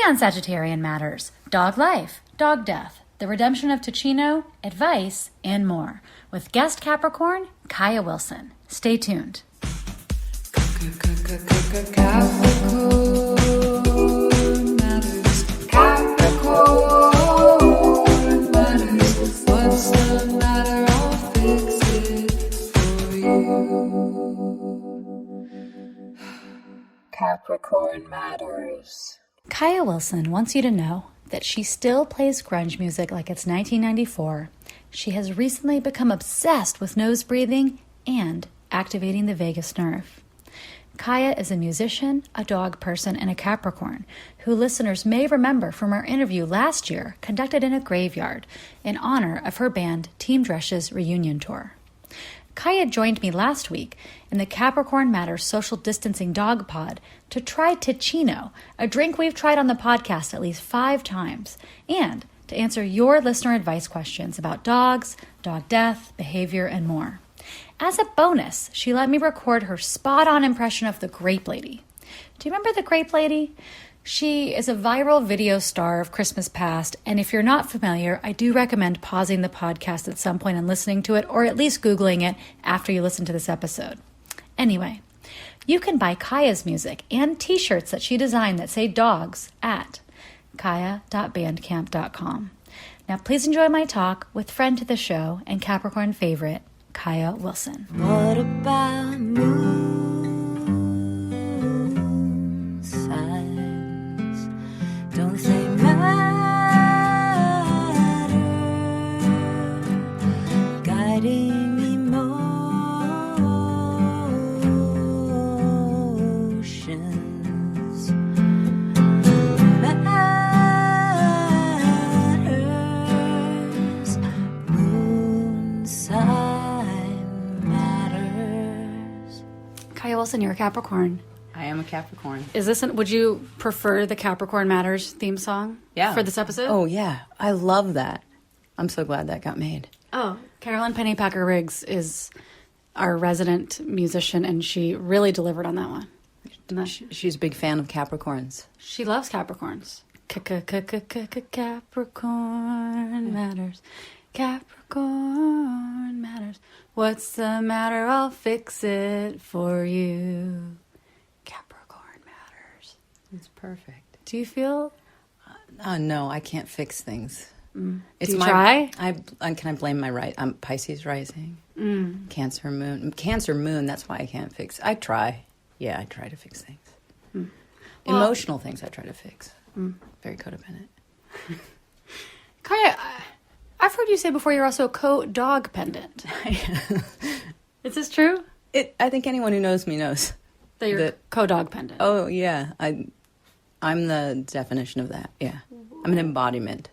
on Sagittarian matters, dog life, dog death, the redemption of Teeccino, advice, and more. With guest Capricorn, KAIA WILSON. Stay tuned. Capricorn matters. Capricorn matters. What's the matter? I'll fix it for you. Capricorn matters. KAIA WILSON wants you to know that she still plays grunge music like it's 1994. She has recently become obsessed with nose breathing and activating the vagus nerve. KAIA is a musician, a dog person, and a Capricorn, who listeners may remember from our interview last year conducted in a graveyard in honor of her band Team Dresch's reunion tour. KAIA joined me last week in the Capricorn Matters social distancing dog pod to try Teacinno, a drink we've tried on the podcast at least 5 times, and to answer your listener advice questions about dogs, dog death, behavior, and more. As a bonus, she let me record her spot-on impression of the Grape Lady. Do you remember the Grape Lady? She is a viral video star of Christmas past, and if you're not familiar, I do recommend pausing the podcast at some point and listening to it, or at least Googling it after you listen to this episode. Anyway, you can buy KAIA's music and t-shirts that she designed that say dogs at kaia.bandcamp.com. Now please enjoy my talk with friend to the show and Capricorn favorite, KAIA WILSON. What about moon signs? Don't they matter? Guiding emotions matters. Moon sign matters. KAIA WILSON, you're a Capricorn. I am a Capricorn. Would you prefer the Capricorn Matters theme song for this episode? Oh, yeah. I love that. I'm so glad that got made. Oh, Carolyn Pennypacker Riggs is our resident musician, and she really delivered on that one. She's a big fan of Capricorns. She loves Capricorns. Capricorn matters. Capricorn matters. What's the matter? I'll fix it for you. Capricorn matters. It's perfect. Do you feel? No, I can't fix things. It's Do you try? Can I blame my right? I'm Pisces rising. Cancer moon. Cancer moon, that's why I can't fix. I try. Yeah, I try to fix things. Well, emotional things I try to fix. Very codependent. KAIA, I've heard you say before you're also co-dog pendant. Is this true? I think anyone who knows me knows. That you're co-dog pendant. Oh, yeah. I'm the definition of that, yeah. I'm an embodiment.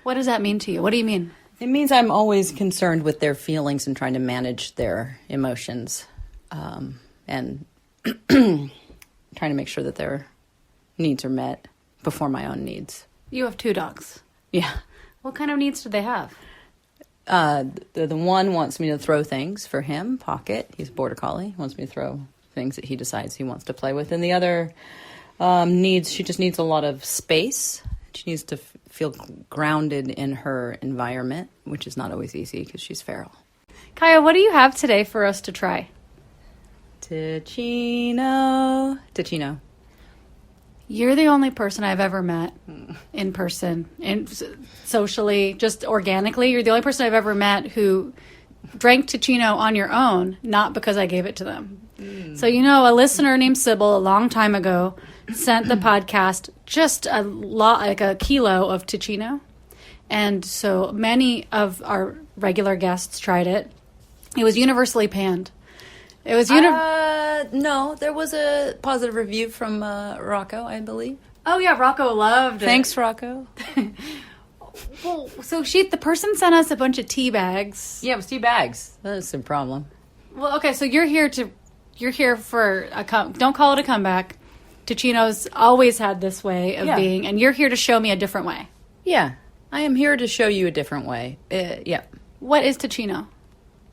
What does that mean to you? What do you mean? It means I'm always concerned with their feelings and trying to manage their emotions. And trying to make sure that their needs are met before my own needs. You have 2 dogs. Yeah. What kind of needs do they have? The one wants me to throw things for him, Pocket. He's a border collie. He wants me to throw things that he decides he wants to play with. And the other she just needs a lot of space. She needs to feel grounded in her environment, which is not always easy because she's feral. KAIA, what do you have today for us to try? Teacinno. You're the only person I've ever met in person and socially, just organically. You're the only person I've ever met who drank Teacinno on your own, not because I gave it to them. So, a listener named Sybil a long time ago sent the podcast just a kilo of Teacinno. And so many of our regular guests tried it. It was universally panned. It was no, there was a positive review from Rocco, I believe. Oh yeah, Rocco loved it. Thanks, Rocco. Well, so the person sent us a bunch of tea bags. Yeah, it was tea bags. That's the problem. Well, okay, so you're here for don't call it a comeback. Teacinno's always had this way of being, and you're here to show me a different way. Yeah, I am here to show you a different way. Yeah. What is Teacinno?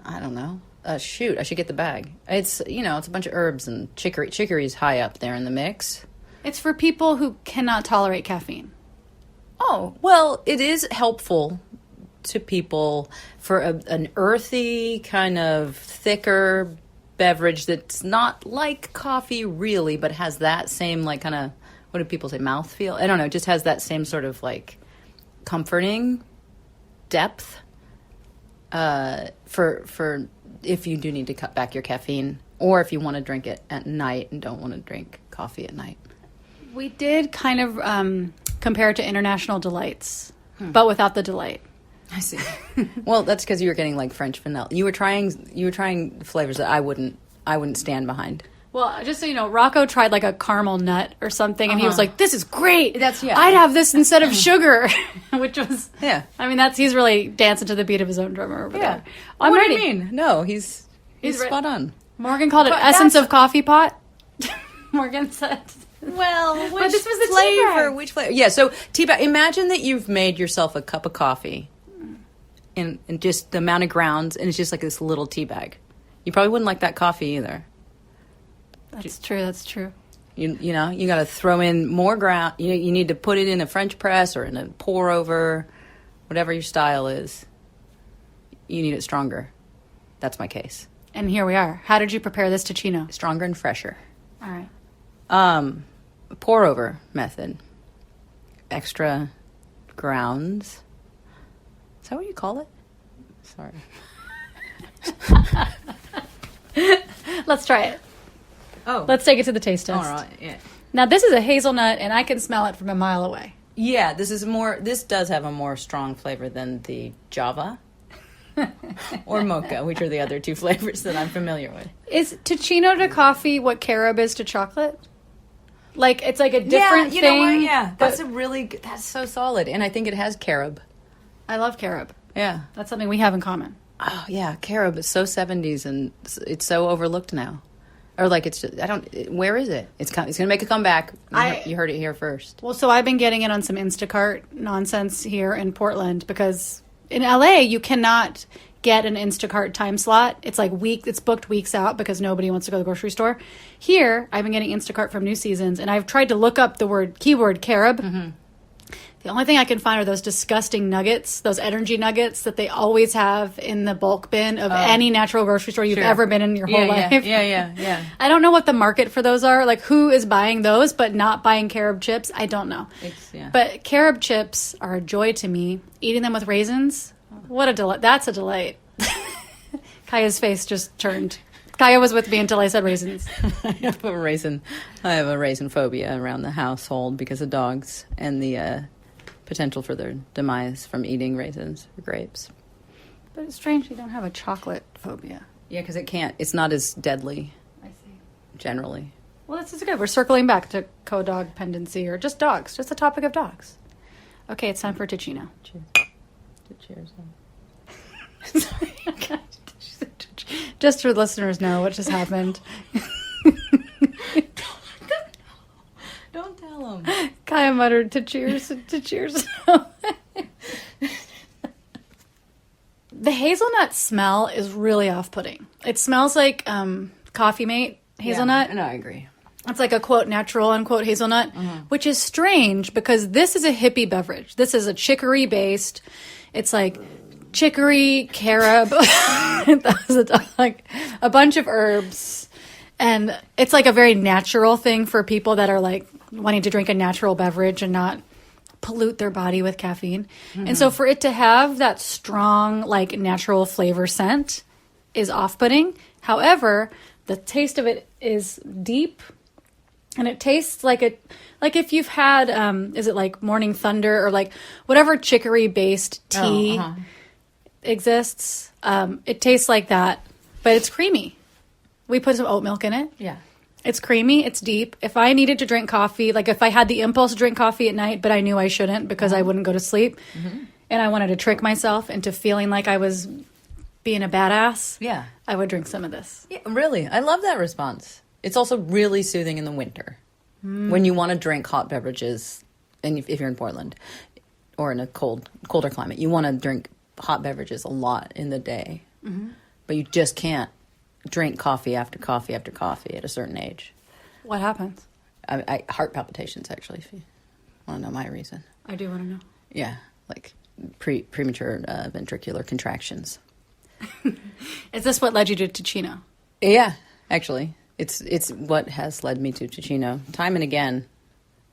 I don't know. Shoot, I should get the bag. It's, it's a bunch of herbs and chicory. Chicory's high up there in the mix. It's for people who cannot tolerate caffeine. Oh, well, it is helpful to people for an earthy, kind of thicker beverage that's not like coffee really, but has that same, like, kind of, what do people say, mouthfeel? I don't know, it just has that same sort of, like, comforting depth for if you do need to cut back your caffeine, or if you want to drink it at night and don't want to drink coffee at night. We did kind of compare it to International Delights, but without the delight. I see. Well, that's because you were getting like French vanilla. You were trying flavors that I wouldn't stand behind. Well, just so you know, Rocco tried like a caramel nut or something, and he was like, "This is great. Yeah. I'd have this instead of sugar," which was Yeah. I mean, he's really dancing to the beat of his own drummer over there. I'm what ready. do you mean? No, he's spot on. Morgan called it But essence that's- of coffee pot. Morgan said. Well, But this was the flavor? teabag. Which flavor? Yeah. So teabag. Imagine that you've made yourself a cup of coffee, and just the amount of grounds, and it's just like this little tea bag. You probably wouldn't like that coffee either. That's true. That's true. You know, you got to throw in more ground. You need to put it in a French press or in a pour over, whatever your style is. You need it stronger. That's my case. And here we are. How did you prepare this Teacinno? Stronger and fresher. All right. Pour over method. Extra grounds. Is that what you call it? Sorry. Let's try it. Oh. Let's take it to the taste test. All right. Yeah. Now, this is a hazelnut, and I can smell it from a mile away. Yeah, this does have a more strong flavor than the Java or mocha, which are the other two flavors that I'm familiar with. Is Teeccino to coffee what carob is to chocolate? Like, it's like a different you thing. know what? Yeah, but that's so solid, and I think it has carob. I love carob. Yeah. That's something we have in common. Oh yeah, carob is so 70s, and it's so overlooked now. Or like it's just, where is it? It's gonna make a comeback. You heard it here first. Well, so I've been getting it on some Instacart nonsense here in Portland because in LA you cannot get an Instacart time slot. It's like it's booked weeks out because nobody wants to go to the grocery store. Here, I've been getting Instacart from New Seasons, and I've tried to look up the keyword carob. Mm-hmm. The only thing I can find are those disgusting nuggets, those energy nuggets that they always have in the bulk bin of any natural grocery store you've ever been in your whole life. Yeah. I don't know what the market for those are. Like, who is buying those but not buying carob chips? I don't know. But carob chips are a joy to me. Eating them with raisins, what a delight. That's a delight. Kaia's face just turned. Kaia was with me until I said raisins. I have a raisin phobia around the household because of dogs and the potential for their demise from eating raisins or grapes. But it's strange you don't have a chocolate phobia. Yeah, because it's not as deadly I see. generally. Well, this is good. We're circling back to co-dog pendency or just dogs, just the topic of dogs. Okay, it's time for Teacinno. Cheers. Sorry. Just so listeners know what just happened. Don't tell them. Kaia muttered to cheers. The hazelnut smell is really off-putting. It smells like Coffee Mate hazelnut. Yeah, no, I agree. It's like a quote natural unquote hazelnut, which is strange because this is a hippie beverage. This is a chicory based. It's like chicory, carob, that was like a bunch of herbs, and it's like a very natural thing for people that are like wanting to drink a natural beverage and not pollute their body with caffeine. And so for it to have that strong like natural flavor scent is off-putting. However, the taste of it is deep. And it tastes like if you've had, is it like Morning Thunder or like whatever chicory-based tea exists? It tastes like that, but it's creamy. We put some oat milk in it. Yeah. It's creamy. It's deep. If I needed to drink coffee, like if I had the impulse to drink coffee at night, but I knew I shouldn't because I wouldn't go to sleep, and I wanted to trick myself into feeling like I was being a badass, I would drink some of this. Yeah, really. I love that response. It's also really soothing in the winter when you want to drink hot beverages, and if you're in Portland or in a colder climate, you want to drink hot beverages a lot in the day, but you just can't drink coffee after coffee after coffee at a certain age. What happens? heart palpitations, actually, if you want to know my reason. I do want to know. Yeah, like premature ventricular contractions. Is this what led you to Teeccino? Yeah, actually. It's what has led me to Teacinno time and again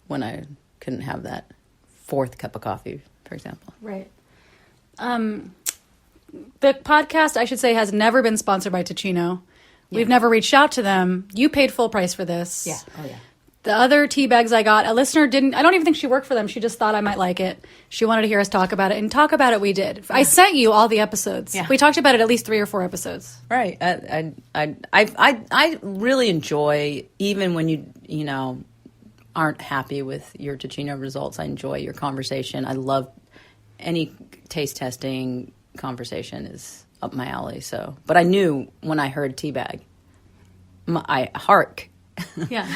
when I couldn't have that fourth cup of coffee, for example. Right. The podcast, I should say, has never been sponsored by Teeccino. We've never reached out to them. You paid full price for this. Yeah. Oh, yeah. The other tea bags I got, a listener didn't, I don't even think she worked for them. She just thought I might like it. She wanted to hear us talk about it, and talk about it we did. I sent you all the episodes. Yeah. We talked about it at least 3 or 4 episodes. Right. I really enjoy, even when you aren't happy with your Teacinno results, I enjoy your conversation. I love any taste testing conversation is up my alley. So, but I knew when I heard teabag, Yeah.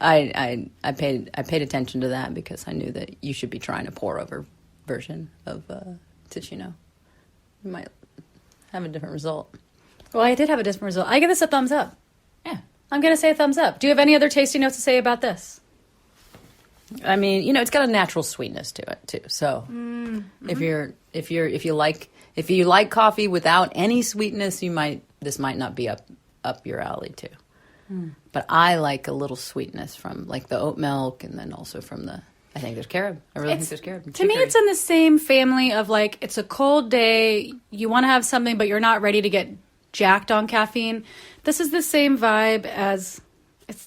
I paid attention to that because I knew that you should be trying a pour over version of Teacinno. You might have a different result. Well, I did have a different result. I give this a thumbs up. Yeah. I'm going to say a thumbs up. Do you have any other tasty notes to say about this? I mean, it's got a natural sweetness to it too. So if you like coffee without any sweetness, this might not be up your alley too. But I like a little sweetness from like the oat milk, and then also from I think there's carob. I really think there's carob. To me, it's in the same family of like, it's a cold day, you want to have something, but you're not ready to get jacked on caffeine. This is the same vibe as,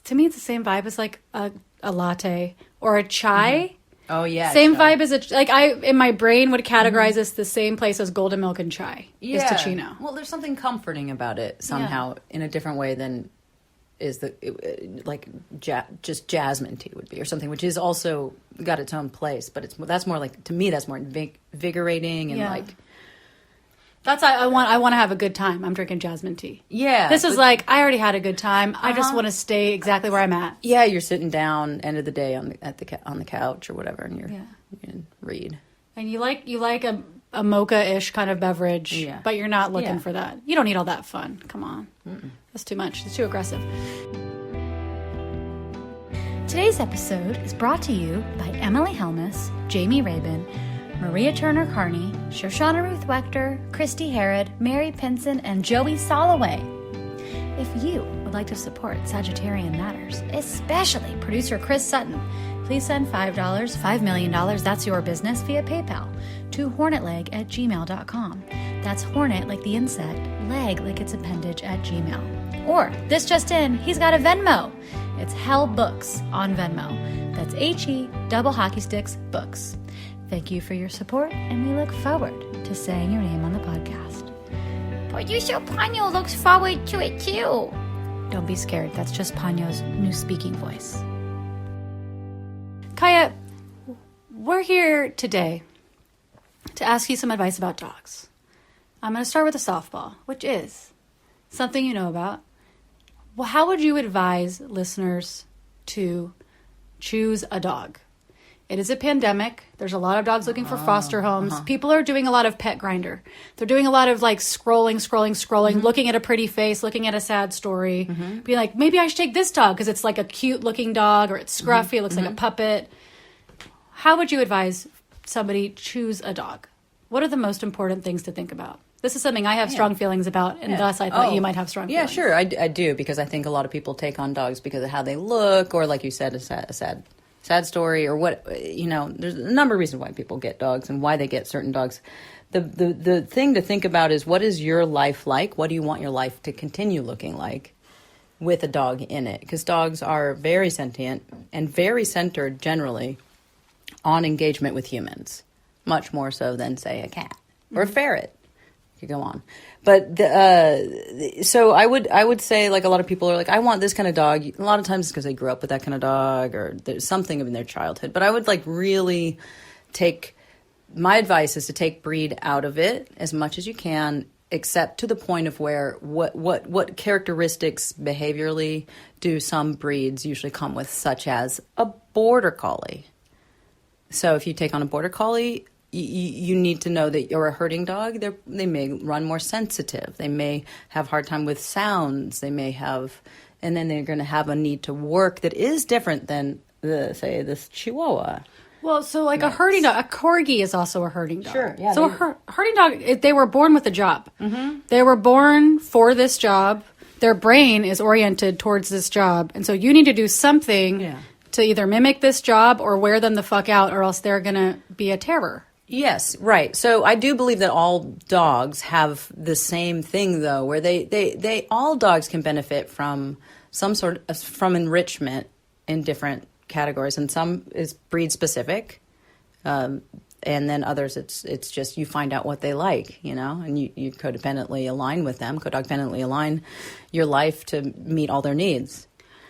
to me, it's the same vibe as like a latte or a chai. Oh yeah, same chai. vibe as I in my brain would categorize this the same place as golden milk and chai. Is Teacinno. Well, there's something comforting about it somehow in a different way than is just jasmine tea would be, or something, which is also got its own place. But that's more like, to me, that's more invigorating and like. That's I want to have a good time. I'm drinking jasmine tea. Yeah, this is like, I already had a good time. I just want to stay exactly where I'm at. Yeah, you're sitting down end of the day on the couch or whatever, and you read. And you like a mocha-ish kind of beverage, but you're not looking for that. You don't need all that fun. Come on. That's too much. It's too aggressive. Today's episode is brought to you by Emily Helmus, Jamie Rabin, Maria Turner Carney, Shoshana Ruth Wechter, Christy Herod, Mary Pinson, and Joey Soloway. If you would like to support Sagittarian Matters, especially producer Chris Sutton, please send $5, $5 million, that's your business, via PayPal to hornetleg@gmail.com. That's hornet like the insect, leg like its appendage at Gmail. Or, this just in, he's got a Venmo. It's Hell Books on Venmo. That's HE double hockey sticks books. Thank you for your support, and we look forward to saying your name on the podcast. Producer Ponyo looks forward to it too. Don't be scared, that's just Ponyo's new speaking voice. KAIA, we're here today to ask you some advice about dogs. I'm going to start with a softball, which is something you know about. Well, how would you advise listeners to choose a dog? It is a pandemic. There's a lot of dogs looking for foster homes. People are doing a lot of pet grinder. They're doing a lot of like scrolling, looking at a pretty face, looking at a sad story, being like, maybe I should take this dog because it's like a cute looking dog, or it's scruffy, it looks like a puppet. How would you advise somebody choose a dog? What are the most important things to think about? This is something I have strong feelings about, and thus I thought you might have strong feelings. Yeah, sure. I do, because I think a lot of people take on dogs because of how they look, or like you said, a sad story, or what, there's a number of reasons why people get dogs and why they get certain dogs. The thing to think about is, what is your life like? What do you want your life to continue looking like with a dog in it? Because dogs are very sentient and very centered generally on engagement with humans, much more so than, say, a cat or a ferret. You go on. But so I would say, like, a lot of people are like, I want this kind of dog. A lot of times it's because they grew up with that kind of dog, or there's something in their childhood. But I would really my advice is to take breed out of it as much as you can, except to the point of where what characteristics behaviorally do some breeds usually come with, such as a border collie. So if you take on a border collie, you need to know that you're a herding dog. They may run more sensitive. They may have a hard time with sounds. They may have and then they're going to have a need to work that is different than this Chihuahua. Well, so like a herding dog, a corgi is also a herding dog. Sure, yeah, So a herding dog, they were born with a job. Mm-hmm. They were born for this job. Their brain is oriented towards this job. And so you need to do something to either mimic this job or wear them the fuck out, or else they're going to be a terror. Yes, right. So I do believe that all dogs have the same thing, though, where they all dogs can benefit from some sort of from enrichment in different categories, and some is breed specific, and then others it's just you find out what they like, and you codependently align with them, codependently align your life to meet all their needs.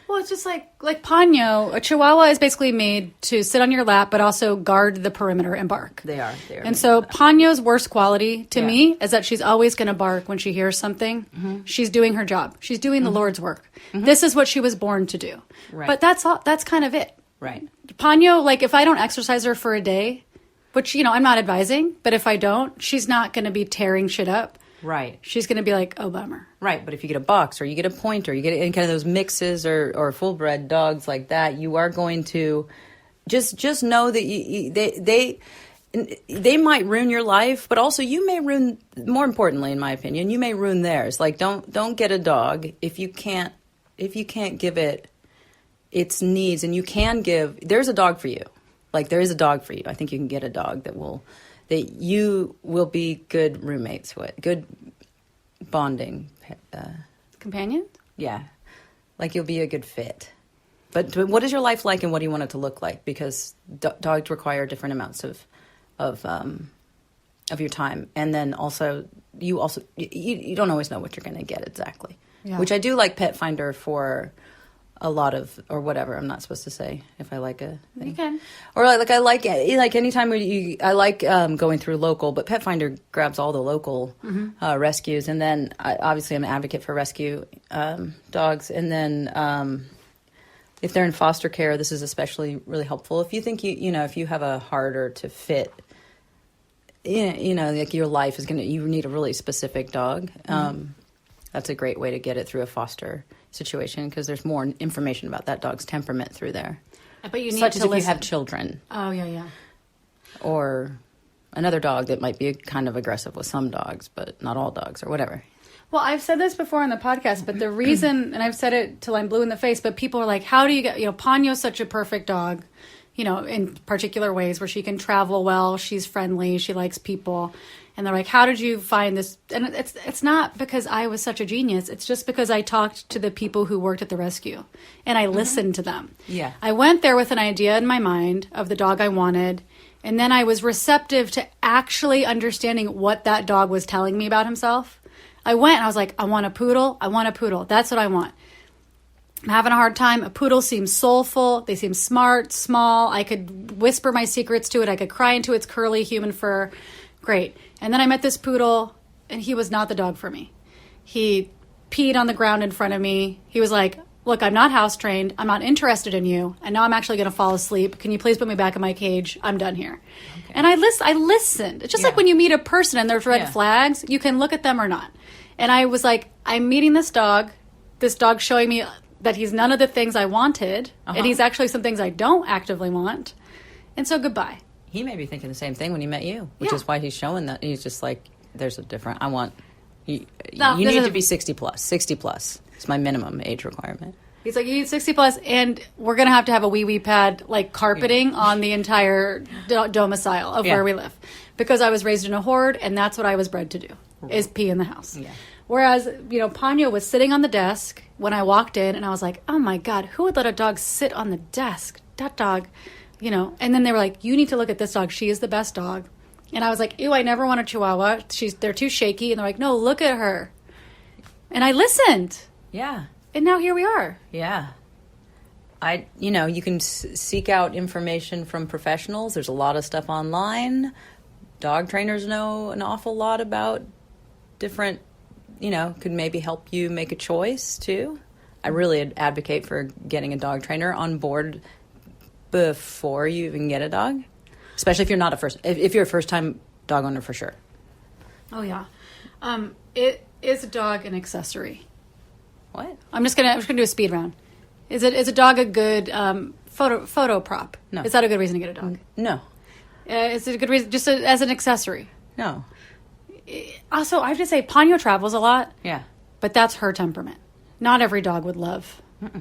Well, it's just like Ponyo. A Chihuahua is basically made to sit on your lap, but also guard the perimeter and bark. They are. And so Ponyo's worst quality to me is that she's always going to bark when she hears something. Mm-hmm. She's doing her job. She's doing the Lord's work. Mm-hmm. This is what she was born to do. Right. But that's all. That's kind of it. Right. Ponyo, like if I don't exercise her for a day, which, I'm not advising, but if I don't, she's not going to be tearing shit up. Right. She's going to be like, oh, bummer. Right. But if you get a box or you get a pointer, you get any kind of those mixes or full-bred dogs like that, you are going to just know that they might ruin your life, but also you may ruin, more importantly, in my opinion, you may ruin theirs. Like, don't get a dog if you can't give it its needs, and you can give, there's a dog for you. Like, there is a dog for you. I think you can get a dog that you will be good roommates with, good bonding. Companion? Yeah. Like you'll be a good fit. But what is your life like and what do you want it to look like? Because dogs require different amounts of your time. And then also, you don't always know what you're going to get exactly. Yeah. Which I do like Pet Finder for a lot of, or whatever. I'm not supposed to say if I like a thing. You can. Or I like anytime I like going through local, but Pet Finder grabs all the local rescues. And then obviously I'm an advocate for rescue dogs. And then if they're in foster care, this is especially really helpful. If you think if you have a harder to fit, like your life is you need a really specific dog. That's a great way to get it through a foster situation because there's more information about that dog's temperament through there. But you need such to as if listen. you have children. Oh, yeah. Or another dog that might be kind of aggressive with some dogs, but not all dogs or whatever. Well, I've said this before on the podcast, but the reason, and I've said it till I'm blue in the face, but people are like, how do you get, Ponyo's such a perfect dog, in particular ways where she can travel well, she's friendly, she likes people. And they're like, how did you find this? And it's not because I was such a genius. It's just because I talked to the people who worked at the rescue and I listened to them. Yeah. I went there with an idea in my mind of the dog I wanted. And then I was receptive to actually understanding what that dog was telling me about himself. I went and I was like, I want a poodle. I want a poodle. That's what I want. I'm having a hard time. A poodle seems soulful. They seem smart, small. I could whisper my secrets to it. I could cry into its curly human fur. Great. And then I met this poodle, and he was not the dog for me. He peed on the ground in front of me. He was like, look, I'm not house trained. I'm not interested in you. And now I'm actually going to fall asleep. Can you please put me back in my cage? I'm done here. Okay. And I listened. It's just like when you meet a person and there's red flags, you can look at them or not. And I was like, I'm meeting this dog showing me that he's none of the things I wanted. And he's actually some things I don't actively want. And so goodbye. He may be thinking the same thing when he met you, which is why he's showing that. He's just like, there's a different, you need to be 60 plus. 60 plus. It's my minimum age requirement. He's like, you need 60 plus, and we're going to have a wee pad, like carpeting on the entire domicile of where we live. Because I was raised in a horde, and that's what I was bred to do, is pee in the house. Yeah. Whereas, Ponyo was sitting on the desk when I walked in, and I was like, oh my God, who would let a dog sit on the desk? That dog... and then they were like, you need to look at this dog. She is the best dog. And I was like, ew, I never want a Chihuahua. They're too shaky. And they're like, no, look at her. And I listened. Yeah. And now here we are. Yeah. You can seek out information from professionals. There's a lot of stuff online. Dog trainers know an awful lot about different, could maybe help you make a choice too. I really advocate for getting a dog trainer on board before you even get a dog, especially if you're not if you're a first-time dog owner, for sure. Oh yeah, it is a dog an accessory. What? I'm just gonna do a speed round. Is a dog a good photo prop? No. Is that a good reason to get a dog? No. Is it a good reason just as an accessory? No. Also, I have to say, Ponyo travels a lot. Yeah. But that's her temperament. Not every dog would love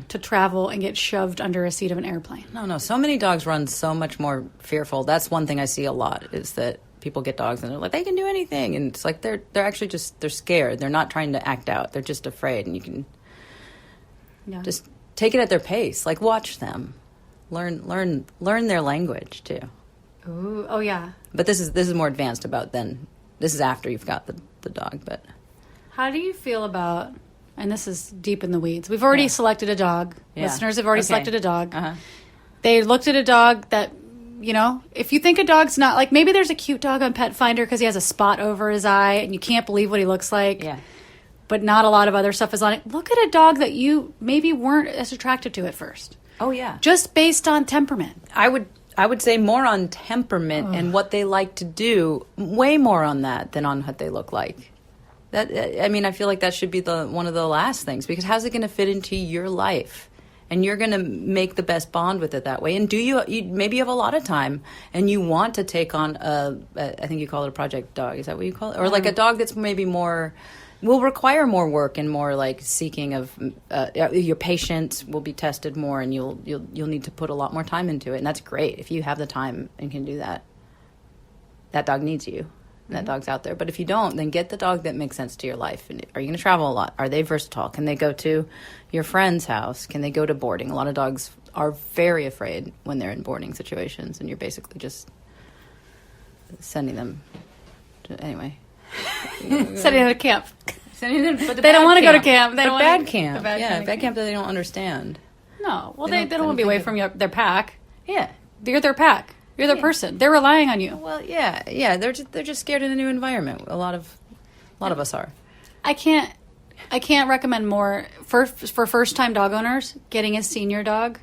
to travel and get shoved under a seat of an airplane. No. So many dogs run so much more fearful. That's one thing I see a lot is that people get dogs and they're like, they can do anything. And it's like they're actually just, they're scared. They're not trying to act out. They're just afraid. And you can just take it at their pace. Like, watch them. Learn their language, too. Ooh, oh, yeah. But this is more advanced about then. This is after you've got the dog, but... How do you feel about, and this is deep in the weeds, we've already selected a dog. Yeah. Listeners have already selected a dog. Uh-huh. They looked at a dog that, you know, if you think a dog's not, like maybe there's a cute dog on Pet Finder because he has a spot over his eye and you can't believe what he looks like. Yeah. But not a lot of other stuff is on it. Look at a dog that you maybe weren't as attracted to at first. Oh, yeah. Just based on temperament. I would say more on temperament and what they like to do, way more on that than on what they look like. I mean, I feel like that should be one of the last things, because how's it going to fit into your life? And you're going to make the best bond with it that way. And you maybe you have a lot of time and you want to take on I think you call it a project dog. Is that what you call it? Or like a dog that's maybe more, will require more work and more like seeking of, your patience will be tested more and you'll need to put a lot more time into it. And that's great. If you have the time and can do that, that dog needs you. And that dog's out there. But if you don't, then get the dog that makes sense to your life. And are you going to travel a lot? Are they versatile? Can they go to your friend's house? Can they go to boarding? A lot of dogs are very afraid when they're in boarding situations, and you're basically just sending them to, anyway. Sending them to camp. Sending them, but They don't want to go to camp. They don't want bad camp. Bad camp that they don't understand. No. Well, they don't want to be away from their pack. Yeah. You're their pack. You're their person. They're relying on you. Well, yeah. They're just scared in a new environment. A lot of us are. I can't recommend more for first time dog owners getting a senior dog.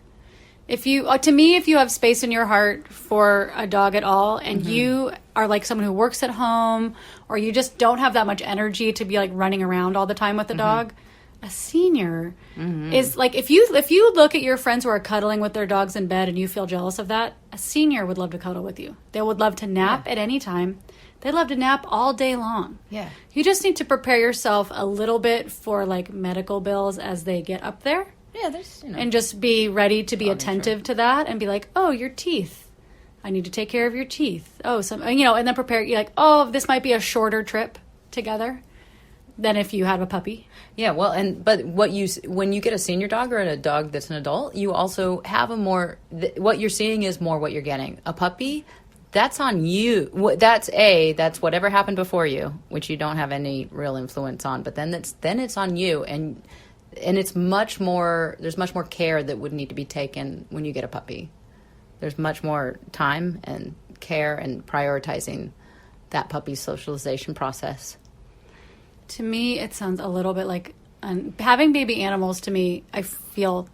If you have space in your heart for a dog at all, and you are like someone who works at home, or you just don't have that much energy to be like running around all the time with the dog, a senior is like, if you look at your friends who are cuddling with their dogs in bed and you feel jealous of that, a senior would love to cuddle with you. They would love to nap at any time. They love to nap all day long. Yeah. You just need to prepare yourself a little bit for like medical bills as they get up there. Yeah, there's, and just be ready to be attentive to that and be like, oh, your teeth. I need to take care of your teeth. Oh, and then prepare. You're like, oh, this might be a shorter trip together than if you had a puppy. Yeah, well, but when you get a senior dog or a dog that's an adult, you also have what you're seeing is more what you're getting. A puppy, that's on you. That's whatever happened before you, which you don't have any real influence on. But then it's on you, and it's much more. There's much more care that would need to be taken when you get a puppy. There's much more time and care and prioritizing that puppy's socialization process. To me, it sounds a little bit like having baby animals. To me, I feel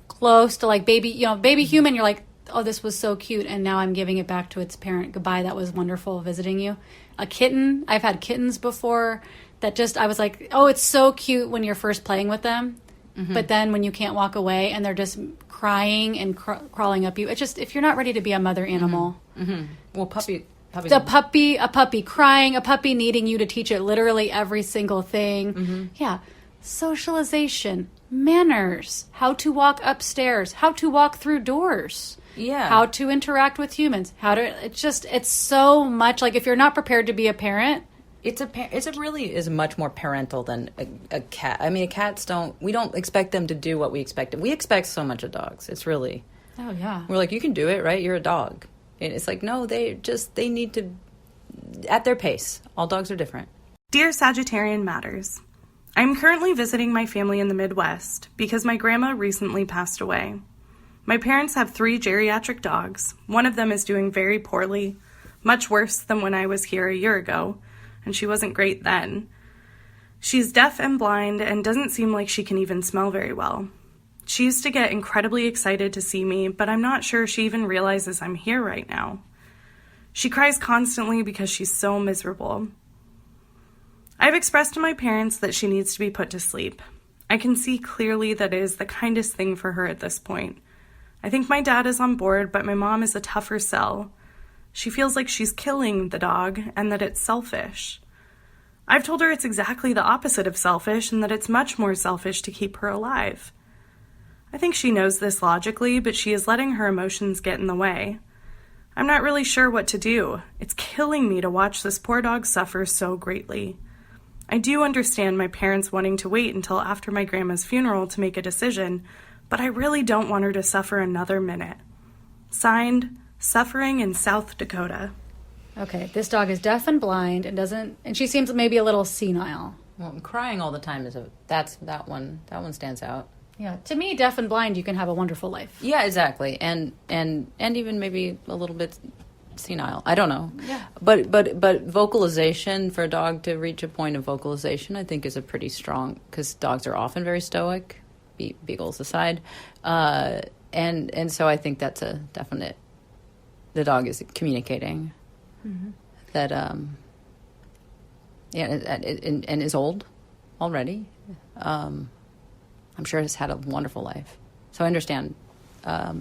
close to like baby human. You're like, oh, this was so cute, and now I'm giving it back to its parent. Goodbye, that was wonderful visiting you. A kitten, I've had kittens before that I was like, oh, it's so cute when you're first playing with them, but then when you can't walk away and they're just crying and crawling up you, it's just, if you're not ready to be a mother animal. Well, a puppy crying, a puppy needing you to teach it literally every single thing. Yeah. Socialization, manners, how to walk upstairs, how to walk through doors. Yeah. How to interact with humans. It's so much like, if you're not prepared to be a parent, it really is much more parental than a cat. I mean, we don't expect them to do what we expect. We expect so much of dogs. It's really, oh yeah. We're like, you can do it, right? You're a dog. And it's like, no, they need to, at their pace. All dogs are different. Dear Sagittarian Matters, I'm currently visiting my family in the Midwest because my grandma recently passed away. My parents have 3 geriatric dogs. One of them is doing very poorly, much worse than when I was here a year ago, and she wasn't great then. She's deaf and blind and doesn't seem like she can even smell very well. She used to get incredibly excited to see me, but I'm not sure she even realizes I'm here right now. She cries constantly because she's so miserable. I've expressed to my parents that she needs to be put to sleep. I can see clearly that it is the kindest thing for her at this point. I think my dad is on board, but my mom is a tougher sell. She feels like she's killing the dog and that it's selfish. I've told her it's exactly the opposite of selfish and that it's much more selfish to keep her alive. I think she knows this logically, but she is letting her emotions get in the way. I'm not really sure what to do. It's killing me to watch this poor dog suffer so greatly. I do understand my parents wanting to wait until after my grandma's funeral to make a decision, but I really don't want her to suffer another minute. Signed, Suffering in South Dakota. Okay, this dog is deaf and blind and she seems maybe a little senile. Well, crying all the time that one stands out. Yeah, to me, deaf and blind, you can have a wonderful life. Yeah, exactly, and even maybe a little bit senile. I don't know. Yeah. But vocalization, for a dog to reach a point of vocalization, I think is a pretty strong, because dogs are often very stoic, beagles aside, and so I think that's a definite. The dog is communicating that, and is old already. I'm sure has had a wonderful life. So I understand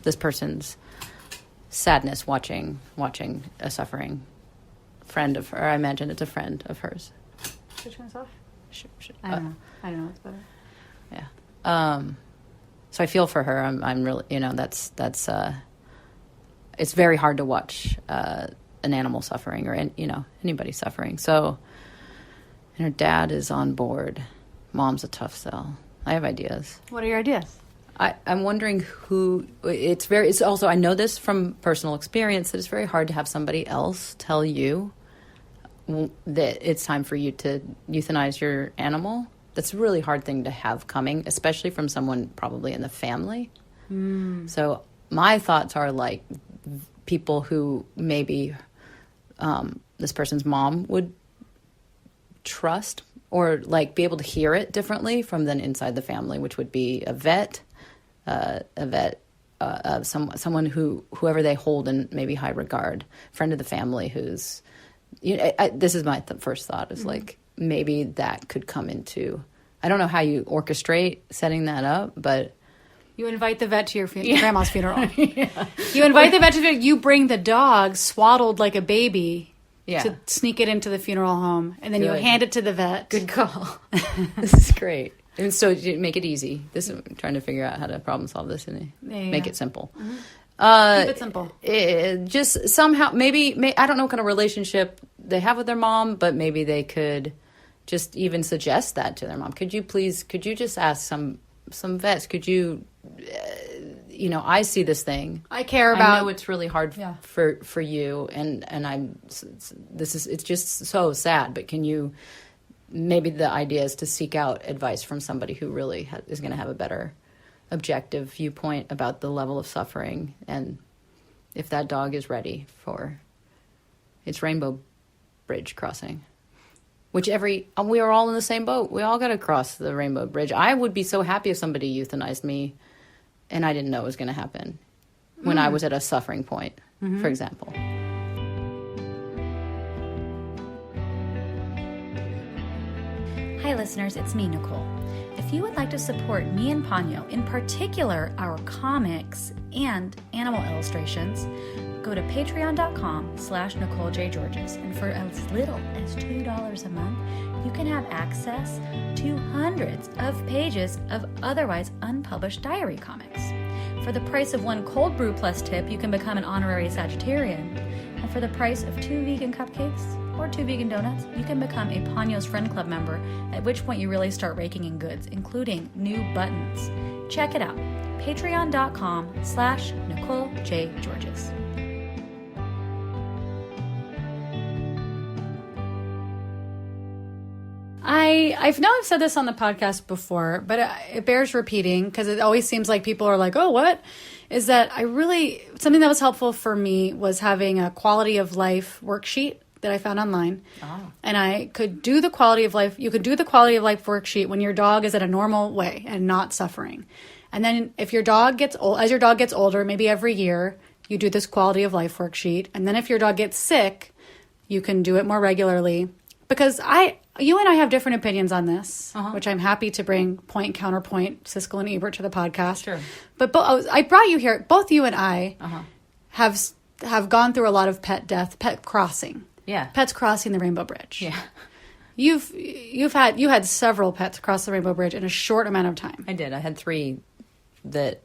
this person's sadness watching a suffering friend of her. I imagine it's a friend of hers. Which one's off? I don't know. I don't know. It's better. Yeah. So I feel for her. I'm really, that's it's very hard to watch an animal suffering or anybody suffering. So, and her dad is on board. Mom's a tough sell. I have ideas. What are your ideas? I'm wondering who. It's also, I know this from personal experience, that it's very hard to have somebody else tell you that it's time for you to euthanize your animal. That's a really hard thing to have coming, especially from someone probably in the family. So my thoughts are like people who maybe this person's mom would trust, or like be able to hear it differently from than inside the family, which would be a vet, someone whoever they hold in maybe high regard, friend of the family who's, this is my first thought is like maybe that could come into, I don't know how you orchestrate setting that up, but you invite the vet to your grandma's funeral. Yeah. You invite the vet to you bring the dog swaddled like a baby to sneak it into the funeral home, and then you hand it to the vet. Good call. This is great. And so you make it easy. I'm trying to figure out how to problem solve this and make it simple. Keep it simple. Just somehow, maybe I don't know what kind of relationship they have with their mom, but maybe they could just even suggest that to their mom. Could you just ask some vets, could you, I see this thing. I care about. I know it's really hard for you, and it's just so sad. But can you? Maybe the idea is to seek out advice from somebody who really is going to have a better objective viewpoint about the level of suffering, and if that dog is ready for its rainbow bridge crossing. Which we are all in the same boat. We all got to cross the rainbow bridge. I would be so happy if somebody euthanized me and I didn't know it was going to happen when I was at a suffering point, for example. Hi listeners, it's me, Nicole. If you would like to support me and Ponyo, in particular our comics and animal illustrations, go to patreon.com/NicoleJGeorges, and for as little as $2 a month, you can have access to hundreds of pages of otherwise unpublished diary comics. For the price of one cold brew plus tip, you can become an honorary Sagittarian. And for the price of 2 vegan cupcakes or 2 vegan donuts, you can become a Ponyo's Friend Club member, at which point you really start raking in goods, including new buttons. Check it out. Patreon.com/NicoleJGeorges. I've said this on the podcast before, but it bears repeating because it always seems like people are like, oh, what? Is that something that was helpful for me was having a quality of life worksheet that I found online. Oh. And I could do the quality of life. You could do the quality of life worksheet when your dog is at a normal way and not suffering. And then if your dog gets old, as your dog gets older, maybe every year, you do this quality of life worksheet. And then if your dog gets sick, you can do it more regularly. because you and I have different opinions on this, which I'm happy to bring point and counterpoint Siskel and Ebert to the podcast. Sure. But I brought you here. Both you and I have gone through a lot of pet death, pet crossing. Yeah. Pets crossing the Rainbow Bridge. Yeah. You had several pets cross the Rainbow Bridge in a short amount of time. I did. I had 3 that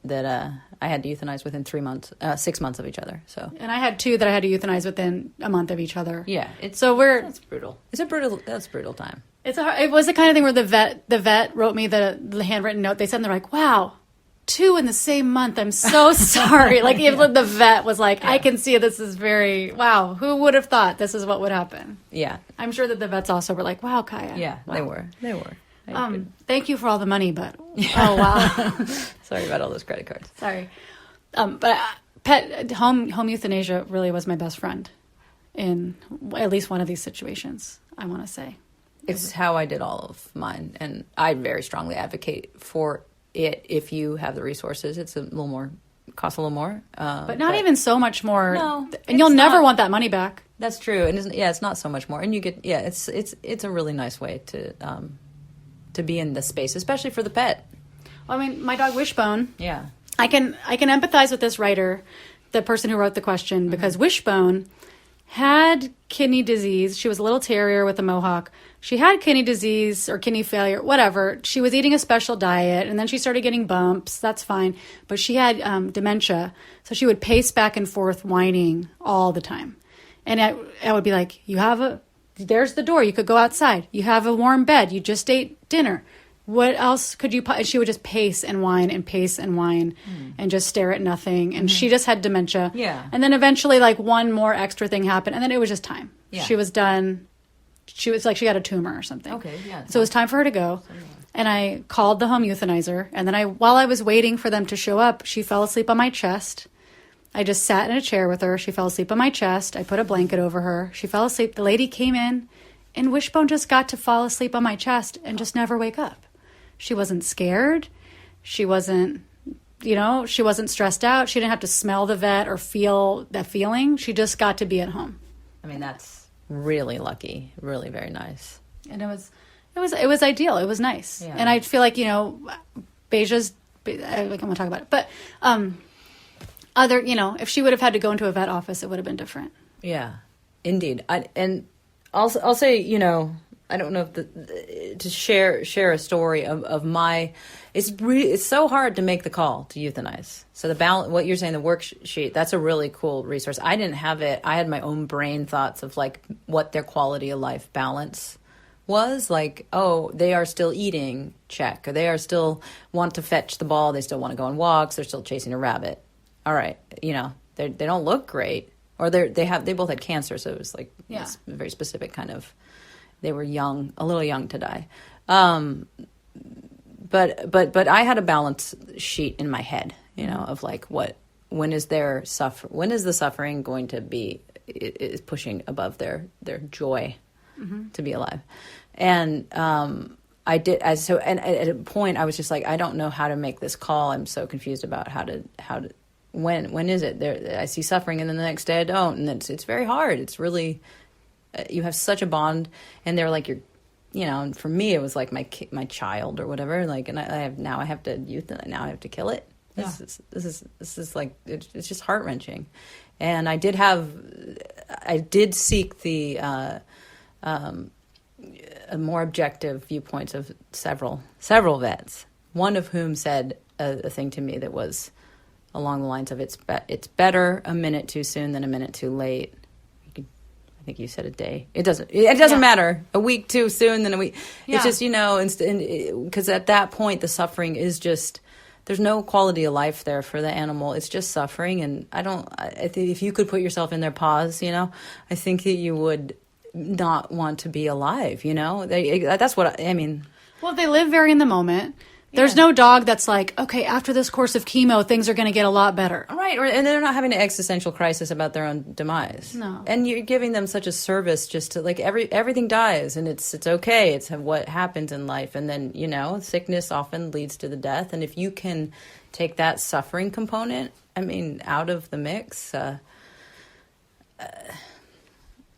I had to euthanize within 6 months of each other. So. And I had 2 that I had to euthanize within a month of each other. Yeah. That's brutal. That's a brutal time. It was the kind of thing where the vet wrote me the handwritten note. They said, and they're like, wow, 2 in the same month. I'm so sorry. Like, even the vet was like, I can see this is wow. Who would have thought this is what would happen? Yeah. I'm sure that the vets also were like, wow, KAIA. Yeah, wow. They were. Thank you for all the money, but oh wow. Sorry about all those credit cards. Sorry. But pet home euthanasia really was my best friend in at least one of these situations, I want to say. It's how I did all of mine, and I very strongly advocate for it if you have the resources. It's costs a little more. But not even so much more. No, and you'll never want that money back. That's true. And it's not so much more. And you get, it's a really nice way to be in this space, especially for the pet. Well, I mean, my dog Wishbone. Yeah. I can empathize with this writer, the person who wrote the question, because Wishbone had kidney disease. She was a little terrier with a mohawk. She had kidney disease or kidney failure, whatever. She was eating a special diet, and then she started getting bumps. That's fine. But she had dementia, so she would pace back and forth whining all the time. And I would be like, there's the door. You could go outside. You have a warm bed. You just ate dinner. What else could you... And she would just pace and whine and and just stare at nothing. And she just had dementia. Yeah. And then eventually, like, one more extra thing happened. And then it was just time. Yeah. She was done. She was like, she got a tumor or something. Okay, yeah. So it was time for her to go. And I called the home euthanizer. And then while I was waiting for them to show up, she fell asleep on my chest. I just sat in a chair with her. She fell asleep on my chest. I put a blanket over her. She fell asleep. The lady came in, and Wishbone just got to fall asleep on my chest and just never wake up. She wasn't scared. She wasn't, she wasn't stressed out. She didn't have to smell the vet or feel that feeling. She just got to be at home. I mean, that's really lucky. Really very nice. And it was ideal. It was nice. Yeah. And I feel like, Beja's, I want to talk about it. But, if she would have had to go into a vet office, it would have been different. Yeah, indeed. I'll say, I don't know if to share a story of my. It's so hard to make the call to euthanize. So what you're saying, the worksheet, that's a really cool resource. I didn't have it. I had my own brain thoughts of like what their quality of life balance was. Like, oh, they are still eating, check. Or they are still want to fetch the ball. They still want to go on walks. They're still chasing a rabbit. All right, they don't look great, or they both had cancer, so it was like it's a very specific kind of. They were young, a little young to die, but I had a balance sheet in my head, of like when is the suffering going to be is pushing above their joy to be alive, and I did and at a point I was just like, I don't know how to make this call. I'm so confused about how to. When is it? I see suffering, and then the next day I don't, and it's very hard. It's really you have such a bond, and they're like and for me it was like my child or whatever. Like, and I have to euthanize. Now I have to kill it. This is like it's just heart wrenching, and I did seek the a more objective viewpoints of several vets. One of whom said a thing to me that was along the lines of it's better a minute too soon than a minute too late. I think you said a day. It doesn't matter. A week too soon than a week. Yeah. It's just because at that point the suffering is just there's no quality of life there for the animal. It's just suffering, and I think if you could put yourself in their paws, I think that you would not want to be alive. That's what I mean. Well, they live very in the moment. There's no dog that's like, okay, after this course of chemo, things are going to get a lot better. Right, and they're not having an existential crisis about their own demise. No. And you're giving them such a service just to, like, everything dies, and it's okay. It's what happens in life. And then, sickness often leads to the death. And if you can take that suffering component, out of the mix,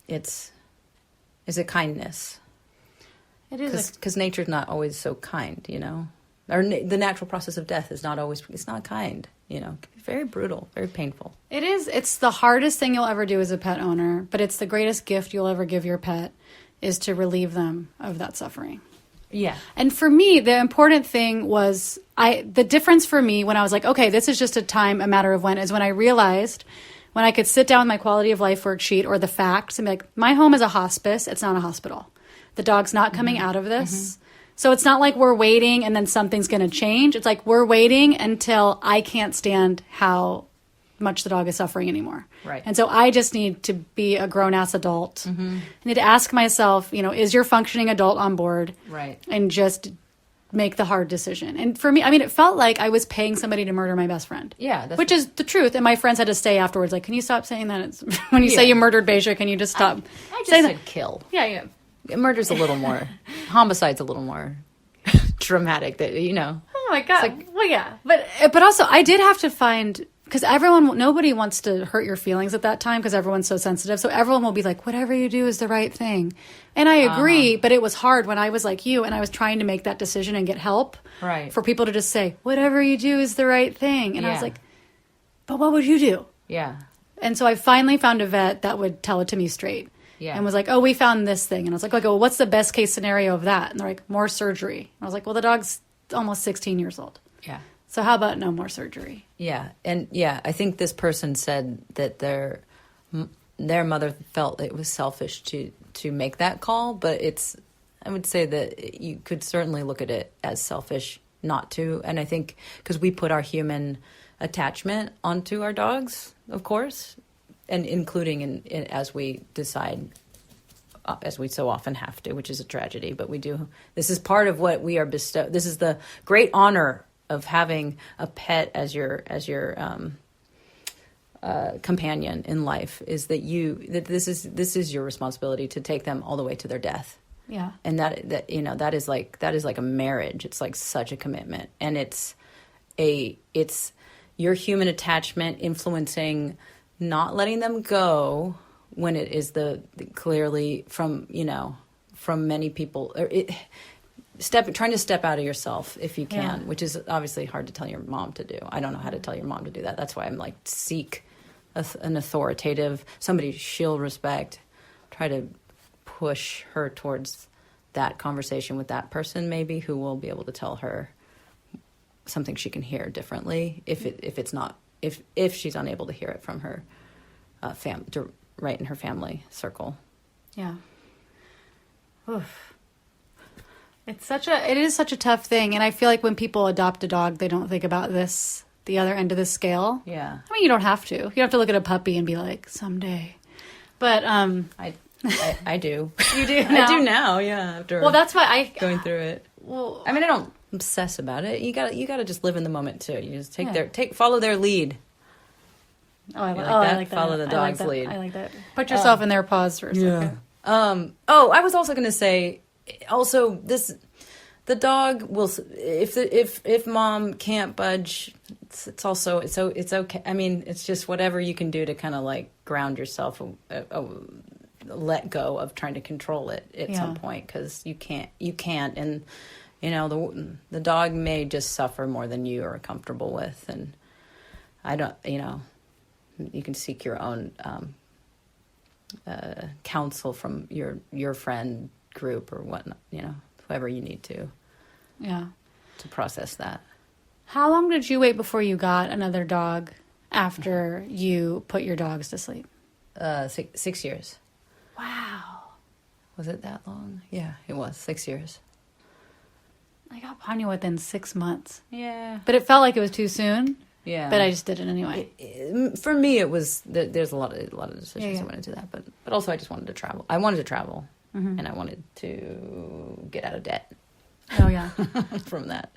it's is it kindness? It is. Because nature's not always so kind, you know? Or the natural process of death is not always, it's not kind, you know? It can be very brutal, very painful. It is. It's the hardest thing you'll ever do as a pet owner, but it's the greatest gift you'll ever give your pet is to relieve them of that suffering. Yeah. And for me, the important thing was the difference for me when I was like, okay, this is just a matter of when, is when I realized when I could sit down with my quality of life worksheet or the facts and be like, my home is a hospice. It's not a hospital. The dog's not coming out of this. So it's not like we're waiting and then something's going to change. It's like we're waiting until I can't stand how much the dog is suffering anymore. Right. And so I just need to be a grown-ass adult. I need to ask myself, you know, is your functioning adult on board? Right. And just make the hard decision. And for me, I mean, it felt like I was paying somebody to murder my best friend. Yeah. Which is the truth. And my friends had to say afterwards, like, can you stop saying that? It's, when you say you murdered Beja, can you just stop I just saying said that? kill. Yeah. Murder's a little more, homicide's a little more dramatic, that, you know. Oh my God. Well, yeah. But also I did have to find, because nobody wants to hurt your feelings at that time because everyone's so sensitive. So everyone will be like, whatever you do is the right thing. And I agree, but it was hard when I was like you and I was trying to make that decision and get help. Right. For people to just say, whatever you do is the right thing. And I was Yeah. like, but what would you do? Yeah. And so I finally found a vet that would tell it to me straight. Yeah. And was like, oh, we found this thing. And I was like, okay, well, what's the best case scenario of that? And they're like, more surgery. And I was like, well, the dog's almost 16 years old. Yeah. So how about no more surgery? Yeah. And yeah, I think this person said that their mother felt it was selfish to make that call, but I would say that you could certainly look at it as selfish not to. And I think because we put our human attachment onto our dogs, of course, and including in as we decide, as we so often have to, which is a tragedy, but we do. This is part of what we are bestowed. This is the great honor of having a pet as your companion in life, is that this is your responsibility to take them all the way to their death. Yeah. And that you know, that is like a marriage. It's like such a commitment, and it's your human attachment influencing not letting them go when it is the clearly from many people, or trying to step out of yourself if you can, which is obviously hard to tell your mom to do. I don't know how to tell your mom to do that. That's why I'm like, seek an authoritative, somebody she'll respect, try to push her towards that conversation with that person, maybe, who will be able to tell her something she can hear differently if she's unable to hear it from her right in her family circle. Yeah. Oof. It is such a tough thing, and I feel like when people adopt a dog, they don't think about the other end of the scale. Yeah. I mean, you don't have to. You don't have to look at a puppy and be like, someday. But I do. You do I now? do now, yeah. After That's why going through it. Well, I mean, I don't obsess about it. You gotta just live in the moment too. You just follow their lead. I like like that. Follow the dog's lead. I like that. Put yourself in their paws for a second. I was also going to say, the dog will, if mom can't budge, it's okay. I mean, it's just whatever you can do to kind of like ground yourself, let go of trying to control it at some point, because you can't, and you know, the dog may just suffer more than you are comfortable with, and I don't, you know, you can seek your own counsel from your friend group or whatnot, you know, whoever you need to process that. How long did you wait before you got another dog after you put your dogs to sleep? 6 years. Wow. Was it that long? Yeah, it was 6 years. I got Ponyo within 6 months. Yeah. But it felt like it was too soon. Yeah. But I just did it anyway. For me, it was, there's a lot of decisions that went into that, but also I just wanted to travel. I wanted to travel, and I wanted to get out of debt. Oh, yeah. From that.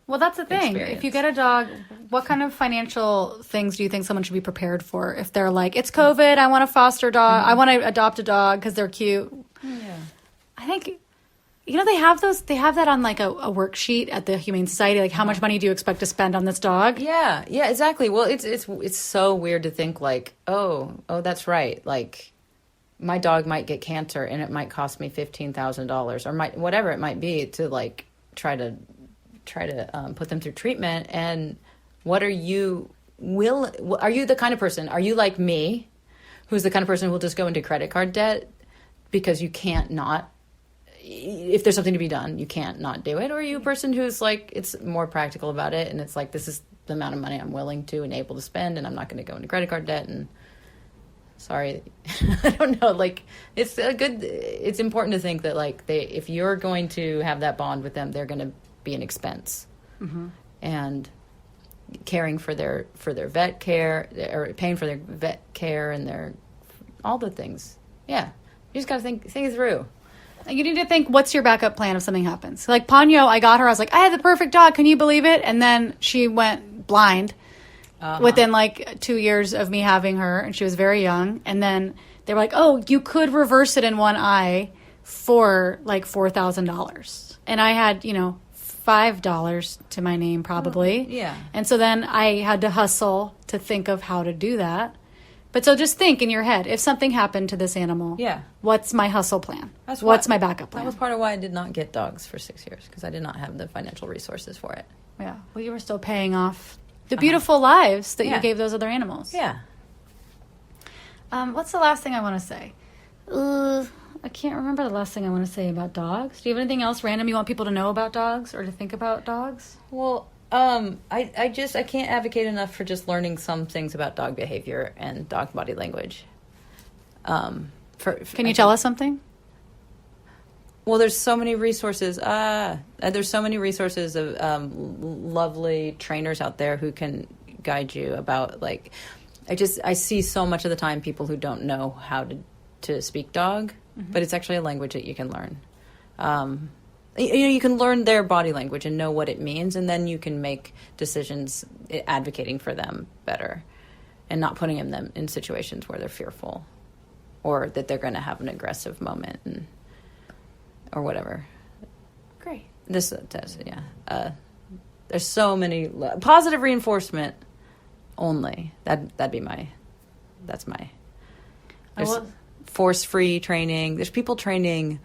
Well, that's the thing. Experience. If you get a dog, what kind of financial things do you think someone should be prepared for? If they're like, it's COVID, I want to foster a dog, I want to adopt a dog because they're cute. Yeah. I think, you know, they have that on like a worksheet at the Humane Society, like how much money do you expect to spend on this dog? Yeah, exactly. Well, it's so weird to think like, oh, that's right. Like, my dog might get cancer and it might cost me $15,000 or whatever it might be to like try to put them through treatment. And what are you are you the kind of person, are you like me, who's the kind of person who will just go into credit card debt because you can't not, if there's something to be done, you can't not do it? Or are you a person who's like, it's more practical about it and it's like, this is the amount of money I'm willing to and able to spend, and I'm not going to go into credit card debt? And sorry, I don't know, like it's important to think that like if you're going to have that bond with them, they're going to be an expense. And caring for their vet care, or paying for their vet care and their all the things. Yeah, you just got to think it through. You need to think, what's your backup plan if something happens? Like Ponyo, I got her, I was like, I had the perfect dog, can you believe it? And then she went blind within like 2 years of me having her, and she was very young. And then they were like, oh, you could reverse it in one eye for like $4,000. And I had, $5 to my name probably. Yeah. And so then I had to hustle to think of how to do that. But so just think in your head, if something happened to this animal, what's my hustle plan? What's my backup plan? That was part of why I did not get dogs for 6 years, because I did not have the financial resources for it. Yeah. Well, you were still paying off the beautiful lives that you gave those other animals. Yeah. What's the last thing I want to say? I can't remember the last thing I want to say about dogs. Do you have anything else random you want people to know about dogs or to think about dogs? Well, I can't advocate enough for just learning some things about dog behavior and dog body language. Can you tell us something? Well, there's so many resources. There's so many resources of lovely trainers out there who can guide you about, like, I see so much of the time people who don't know how to speak dog, but it's actually a language that you can learn. You can learn their body language and know what it means, and then you can make decisions advocating for them better and not putting them in situations where they're fearful or that they're going to have an aggressive moment or whatever. Great. There's so many positive reinforcement only. That's my. There's force-free training. There's people training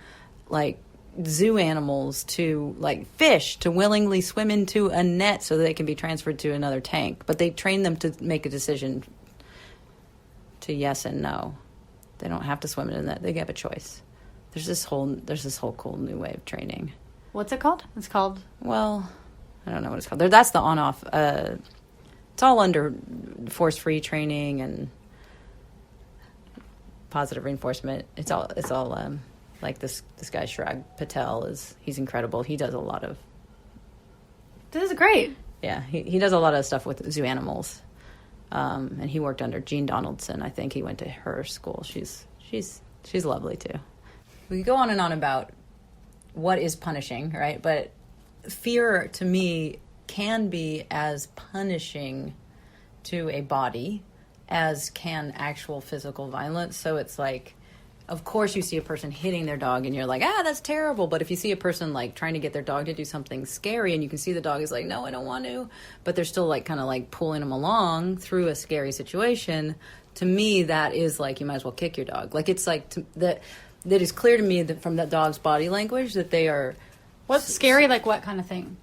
like zoo animals to, like, fish to willingly swim into a net so that they can be transferred to another tank, but they train them to make a decision to yes and no. They don't have to swim in a net. They have a choice. There's this whole cool new way of training. What's it called? It's called, well, I don't know what it's called. That's the on-off. It's all under force-free training and positive reinforcement. It's all like this guy Shrag Patel he's incredible. He does a lot of. This is great. Yeah, he does a lot of stuff with zoo animals, and he worked under Jean Donaldson. I think he went to her school. She's lovely too. We could go on and on about what is punishing, right? But fear to me can be as punishing to a body as can actual physical violence. So it's like, of course you see a person hitting their dog and you're like, that's terrible. But if you see a person like trying to get their dog to do something scary and you can see the dog is like, no, I don't want to, but they're still like kind of like pulling them along through a scary situation, to me that is like, you might as well kick your dog. Like, it's like that is clear to me that from that dog's body language that they are. What's scary? Like what kind of thing?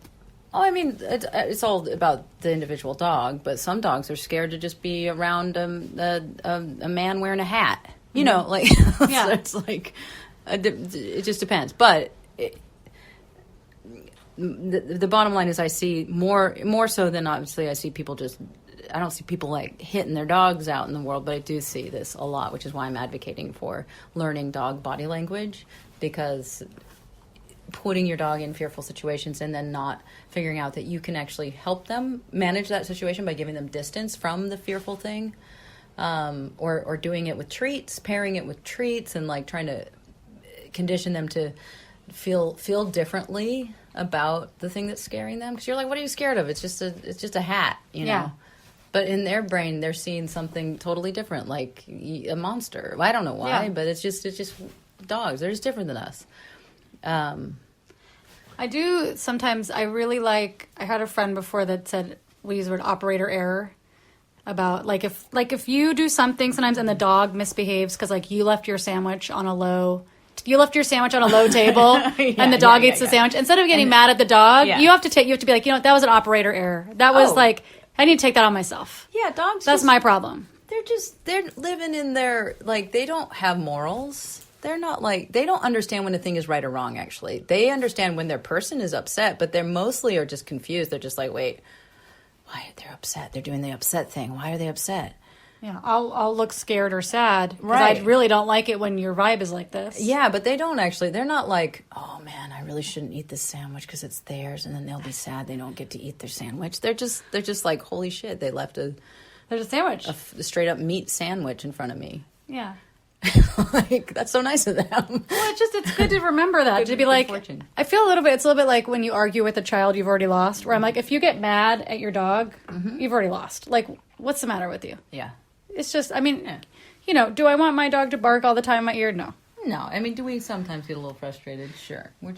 Oh, I mean, it's all about the individual dog, but some dogs are scared to just be around a man wearing a hat. You know, like, yeah. So it's like, it just depends. But the bottom line is I see more so than obviously I see people I don't see people like hitting their dogs out in the world, but I do see this a lot, which is why I'm advocating for learning dog body language, because putting your dog in fearful situations and then not figuring out that you can actually help them manage that situation by giving them distance from the fearful thing. Or doing it with treats, pairing it with treats, and like trying to condition them to feel differently about the thing that's scaring them. Because you're like, what are you scared of? It's just a hat, you know. Yeah. But in their brain, they're seeing something totally different, like a monster. I don't know why, but it's just dogs. They're just different than us. I do sometimes. I really like. I had a friend before that said we use the word operator error. about like if you do something sometimes and the dog misbehaves because like you left your sandwich on a low table and the dog eats the sandwich. Instead of getting mad at the dog, you have to be like, that was an operator error. That was like, I need to take that on myself. Yeah, dogs. That's my problem. They're living in their, like, they don't have morals. They're not like, they don't understand when a thing is right or wrong, actually. They understand when their person is upset, but they're mostly are just confused. They're just like, wait, why are they upset? They're doing the upset thing. Why are they upset? Yeah, I'll look scared or sad because Right. I really don't like it when your vibe is like this. Yeah, but they don't actually. They're not like, oh man, I really shouldn't eat this sandwich because it's theirs, and then they'll be sad they don't get to eat their sandwich. They're just like, holy shit, they left There's a sandwich. a straight up meat sandwich in front of me. Yeah. Like, that's so nice of them. Well, it's good to remember that. To be like, fortune. I feel it's a little bit like when you argue with a child you've already lost, where I'm like, if you get mad at your dog, you've already lost. Like, what's the matter with you? Yeah. It's just, I mean, do I want my dog to bark all the time in my ear? No. No, I mean, do we sometimes get a little frustrated? Sure. We're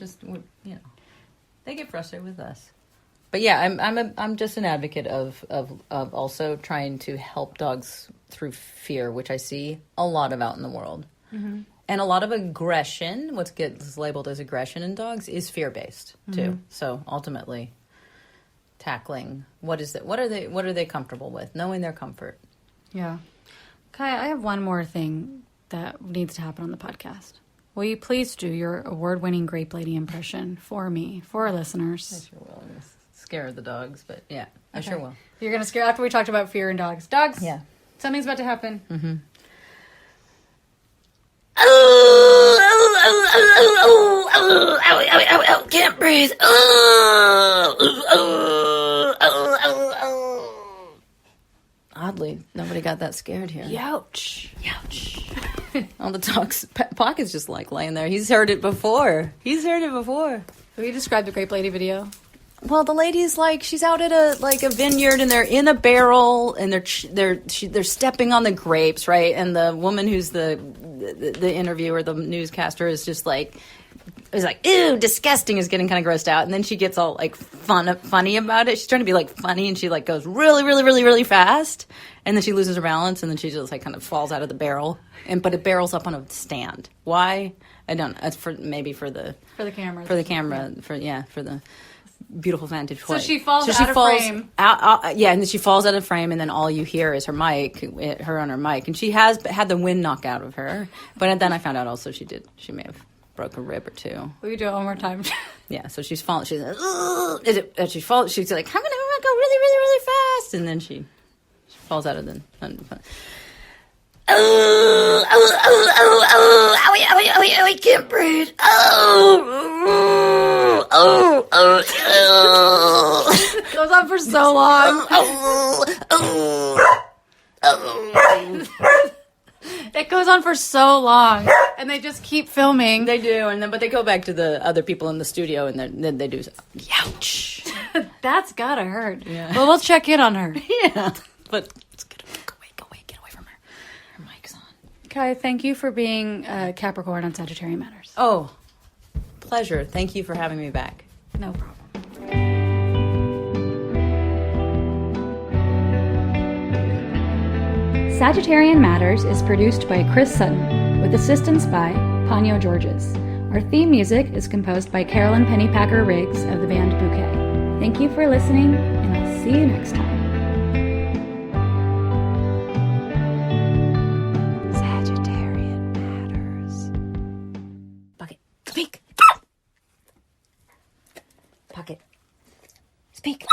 they get frustrated with us. But yeah, I'm just an advocate of also trying to help dogs through fear, which I see a lot of out in the world. Mm-hmm. And a lot of aggression, what gets labeled as aggression in dogs, is fear-based too. Mm-hmm. So ultimately, tackling what are they comfortable with, knowing their comfort. Yeah. Kai, I have one more thing that needs to happen on the podcast. Will you please do your award-winning Grape Lady impression for me, for our listeners? I sure will. I'm gonna scare the dogs, but yeah, I sure will. You're going to scare after we talked about fear in dogs. Dogs? Yeah. Something's about to happen. Mm-hmm. Can't breathe. Oddly, nobody got that scared here. Youch. All the dogs, Pocket's just like laying there. He's heard it before. Will you describe the Grape Lady video? Well, the lady's like, she's out at a vineyard and they're in a barrel and they're stepping on the grapes, right? And the woman who's the interviewer, the newscaster, is just like, is like, ew, disgusting, is getting kind of grossed out. And then she gets all like funny about it. She's trying to be like funny and she like goes really, really, really, really fast. And then she loses her balance and then she just like kind of falls out of the barrel. But it barrels up on a stand. Why? I don't know. It's for the camera. For the beautiful vantage point. So she falls out of frame. Yeah, and then she falls out of frame, and then all you hear is her on her mic. And she has had the wind knocked out of her. But then I found out also she may have broke a rib or two. Will you do it one more time? Yeah, so she's falling. She's like, and she falls. She's like, I'm gonna go really, really, really fast, and then she falls out of the. I can't breathe. Goes on for so long. It goes on for so long, and they just keep filming. They do, but they go back to the other people in the studio, and then they do. Youch. That's gotta hurt. Yeah. Well, we'll check in on her. Yeah, but it's good. Go away, get away from her. Her mic's on. Kai, thank you for being Capricorn on Sagittarian Matters. Oh, pleasure. Thank you for having me back. No problem. Sagittarian Matters is produced by Chris Sutton, with assistance by Ponyo Georges. Our theme music is composed by Carolyn Pennypacker Riggs of the band Bouquet. Thank you for listening, and I'll see you next time. Sagittarian Matters. Pocket, speak. Pocket, speak.